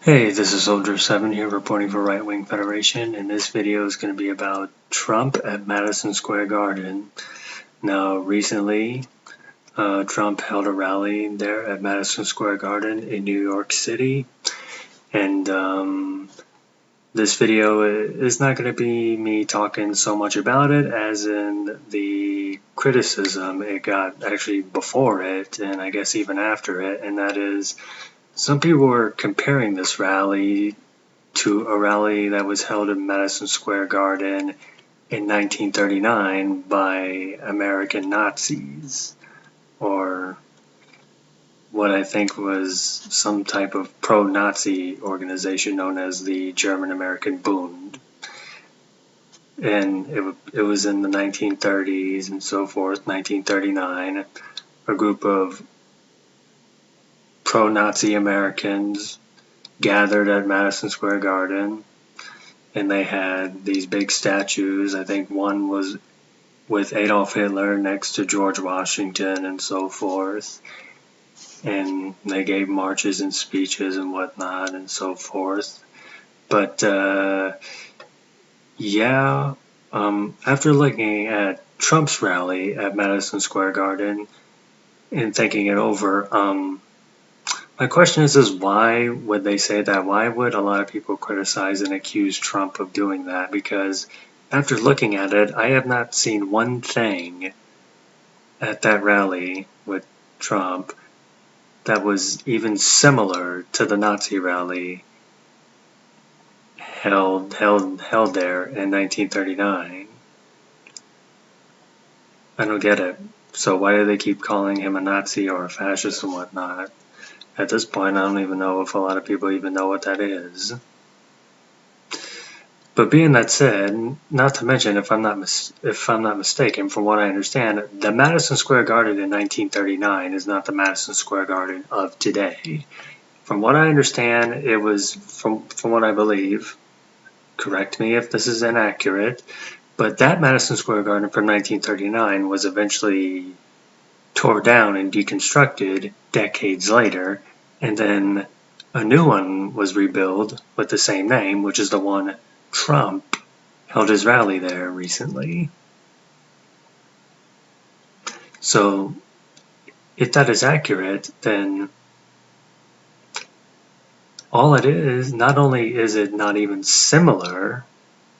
Hey, this is Soldier7 here reporting for Right Wing Federation, and this video is going to be about Trump at Madison Square Garden. Now, recently, Trump held a rally there at Madison Square Garden in New York City, and this video is not going to be me talking so much about it as in the criticism it got actually before it, and I guess even after it, and that is some people were comparing this rally to a rally that was held in Madison Square Garden in 1939 by American Nazis, or what I think was some type of pro-Nazi organization known as the German-American Bund. And it was in the 1930s and so forth, 1939, a group of pro-Nazi Americans gathered at Madison Square Garden, and they had these big statues. I think one was with Adolf Hitler next to George Washington and so forth, and they gave marches and speeches and whatnot and so forth. But after looking at Trump's rally at Madison Square Garden and thinking it over, my question is why would they say that? Why would a lot of people criticize and accuse Trump of doing that? Because after looking at it, I have not seen one thing at that rally with Trump that was even similar to the Nazi rally held there in 1939. I don't get it. So why do they keep calling him a Nazi or a fascist and whatnot? At this point, I don't even know if a lot of people even know what that is. But being that said, not to mention, if I'm not mistaken, from what I understand, the Madison Square Garden in 1939 is not the Madison Square Garden of today. From what I understand, it was, from what I believe, correct me if this is inaccurate, but that Madison Square Garden from 1939 was eventually tore down and deconstructed decades later, and then a new one was rebuilt with the same name, which is the one Trump held his rally there recently. So if that is accurate, then all it is, not only is it not even similar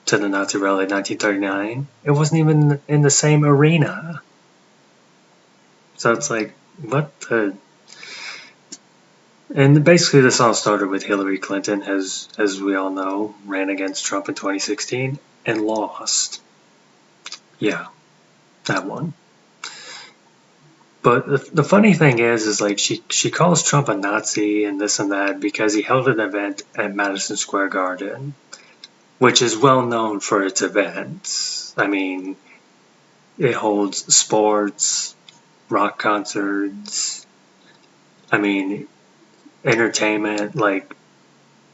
to the Nazi rally in 1939, it wasn't even in the same arena. So it's like, what the... And basically this all started with Hillary Clinton, as we all know, ran against Trump in 2016 and lost. Yeah, that one. But the funny thing is like she calls Trump a Nazi and this and that because he held an event at Madison Square Garden, which is well known for its events. I mean, it holds sports, rock concerts, I mean, entertainment like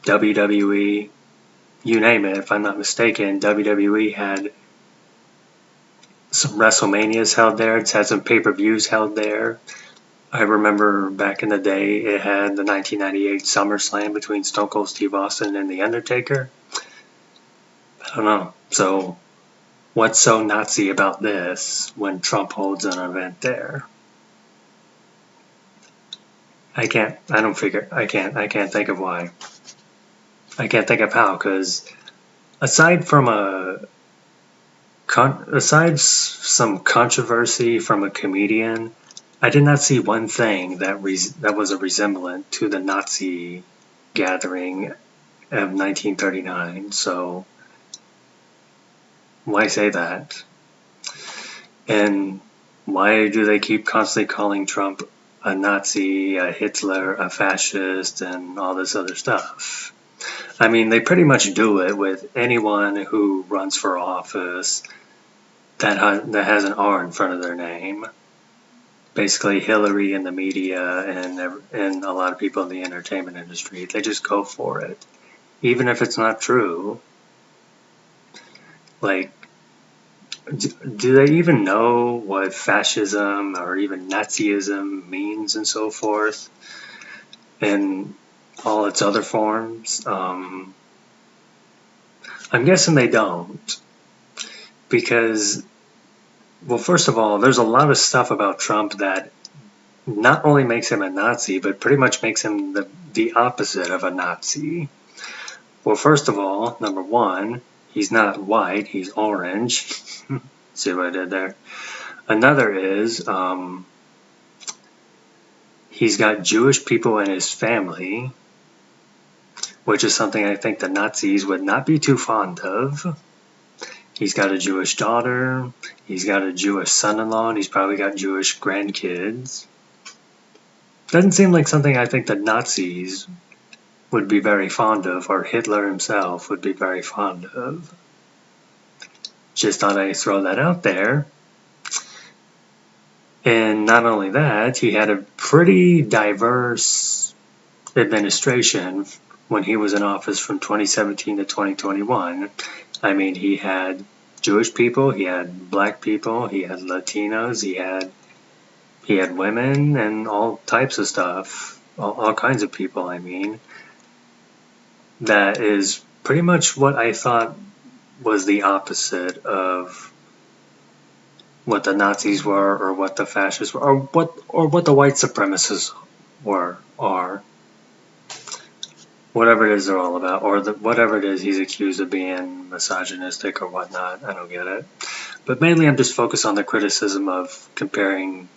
WWE, you name it. If I'm not mistaken, WWE had some WrestleManias held there. It's had some pay-per-views held there. I remember back in the day it had the 1998 SummerSlam between Stone Cold Steve Austin and The Undertaker. I don't know. So what's so Nazi about this when Trump holds an event there? I can't think of why. I can't think of how, because aside some controversy from a comedian, I did not see one thing that was a resemblance to the Nazi gathering of 1939. So why say that? And why do they keep constantly calling Trump a Nazi, a Hitler, a fascist, and all this other stuff? I mean, they pretty much do it with anyone who runs for office that has an R in front of their name. Basically, Hillary and the media and a lot of people in the entertainment industry, they just go for it, even if it's not true. Like, do they even know what fascism or even Nazism means and so forth? And all its other forms? I'm guessing they don't, because, well, first of all, there's a lot of stuff about Trump that not only makes him a Nazi, but pretty much makes him the opposite of a Nazi. Well, first of all, number one, he's not white, he's orange. See what I did there? Another is, he's got Jewish people in his family, which is something I think the Nazis would not be too fond of. He's got a Jewish daughter, he's got a Jewish son-in-law, and he's probably got Jewish grandkids. Doesn't seem like something I think the Nazis would be very fond of, or Hitler himself would be very fond of. Just thought I'd throw that out there. And not only that, he had a pretty diverse administration when he was in office from 2017 to 2021. I mean, he had Jewish people, he had black people, he had Latinos, he had women, and all types of stuff, all kinds of people, I mean. That is pretty much what I thought was the opposite of what the Nazis were, or what the fascists were, or what the white supremacists are. Whatever it is they're all about, or whatever it is he's accused of being misogynistic or whatnot. I don't get it. But mainly I'm just focused on the criticism of comparing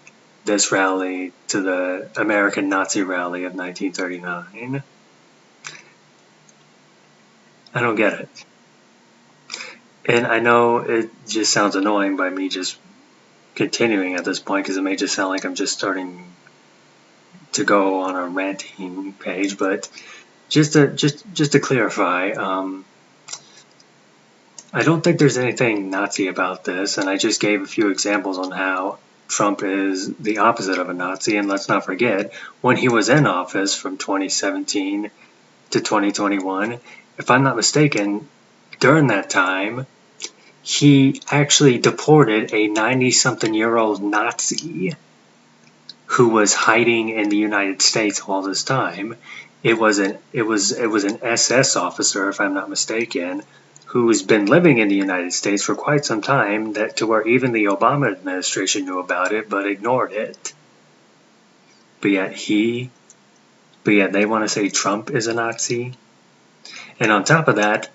this rally to the American Nazi rally of 1939. I don't get it. And I know it just sounds annoying by me just continuing at this point, because it may just sound like I'm just starting to go on a ranting page, but just to clarify, I don't think there's anything Nazi about this, and I just gave a few examples on how Trump is the opposite of a Nazi. And let's not forget, when he was in office from 2017 to 2021, if I'm not mistaken, during that time, he actually deported a 90-something-year-old Nazi who was hiding in the United States all this time. It was an SS officer, if I'm not mistaken, who's been living in the United States for quite some time, that to where even the Obama administration knew about it but ignored it. But yet they want to say Trump is a Nazi. And on top of that,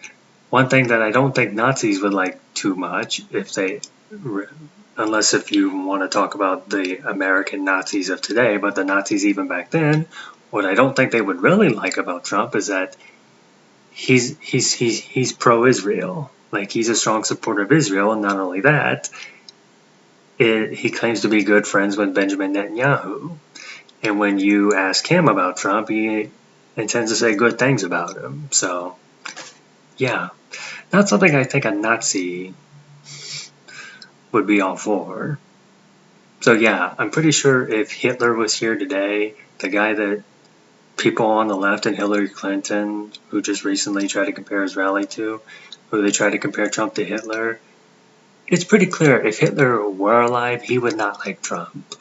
one thing that I don't think Nazis would like too much, unless if you want to talk about the American Nazis of today, but the Nazis even back then, what I don't think they would really like about Trump is that he's pro-Israel. Like, he's a strong supporter of Israel, and not only that, he claims to be good friends with Benjamin Netanyahu. And when you ask him about Trump, he intends to say good things about him. So, yeah, not something I think a Nazi would be all for. So yeah, I'm pretty sure if Hitler was here today, the guy that people on the left and Hillary Clinton, who just recently tried to compare his rally to, who they tried to compare Trump to Hitler, it's pretty clear if Hitler were alive, he would not like Trump.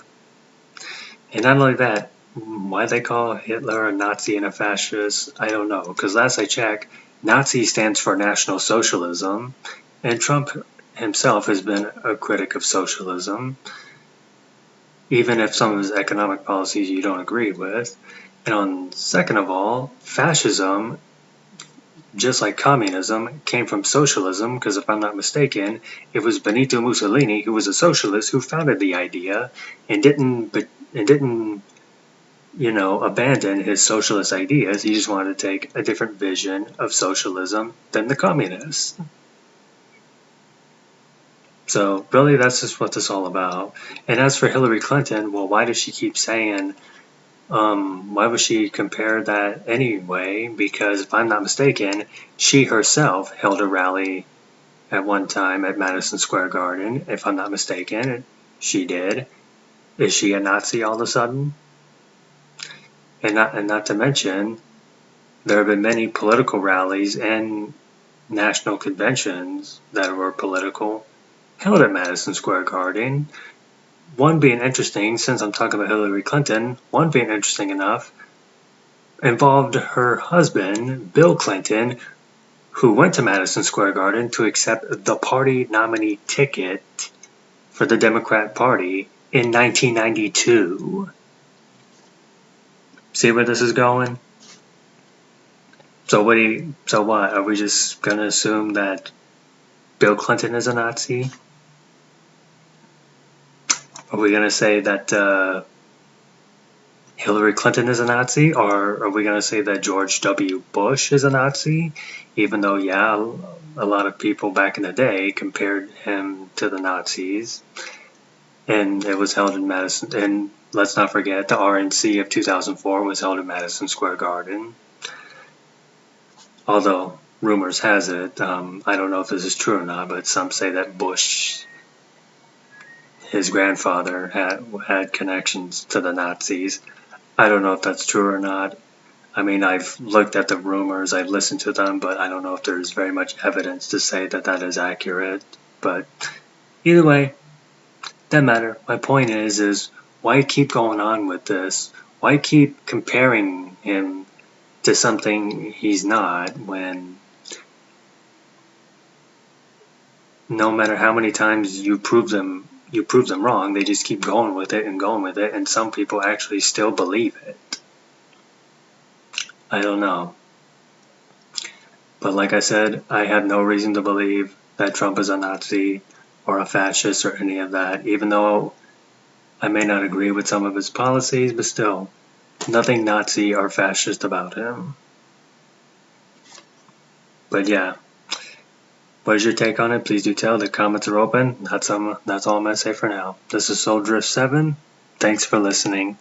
And not only that, why they call Hitler a Nazi and a fascist, I don't know. Because last I checked, Nazi stands for National Socialism, and Trump himself has been a critic of socialism, even if some of his economic policies you don't agree with. And second of all, fascism, just like communism, came from socialism, because if I'm not mistaken, it was Benito Mussolini, who was a socialist, who founded the idea and didn't abandon his socialist ideas. He just wanted to take a different vision of socialism than the communists. So really, that's just what this is all about. And as for Hillary Clinton, well, why does she keep saying, why would she compare that anyway? Because if I'm not mistaken, she herself held a rally at one time at Madison Square Garden. If I'm not mistaken, she did. Is she a Nazi all of a sudden? And not to mention, there have been many political rallies and national conventions that were political held at Madison Square Garden. One being interesting, since I'm talking about Hillary Clinton, one being interesting enough, involved her husband, Bill Clinton, who went to Madison Square Garden to accept the party nominee ticket for the Democrat Party in 1992. See where this is going? So what? Are we just gonna assume that Bill Clinton is a Nazi? Are we gonna say that Hillary Clinton is a Nazi, or are we gonna say that George W. Bush is a Nazi? Even though, yeah, a lot of people back in the day compared him to the Nazis, and it was held in Madison. And let's not forget, the RNC of 2004 was held in Madison Square Garden. Although rumors has it, I don't know if this is true or not, but some say that Bush, his grandfather, had connections to the Nazis. I don't know if that's true or not. I mean, I've looked at the rumors, I've listened to them, but I don't know if there's very much evidence to say that that is accurate. But either way, doesn't matter. My point is why keep going on with this? Why keep comparing him to something he's not when no matter how many times you prove them wrong, they just keep going with it, and some people actually still believe it. I don't know. But like I said, I have no reason to believe that Trump is a Nazi or a fascist or any of that, even though I may not agree with some of his policies, but still, nothing Nazi or fascist about him. But yeah, what is your take on it? Please do tell. The comments are open. That's all I'm going to say for now. This is Soul Drift 7. Thanks for listening.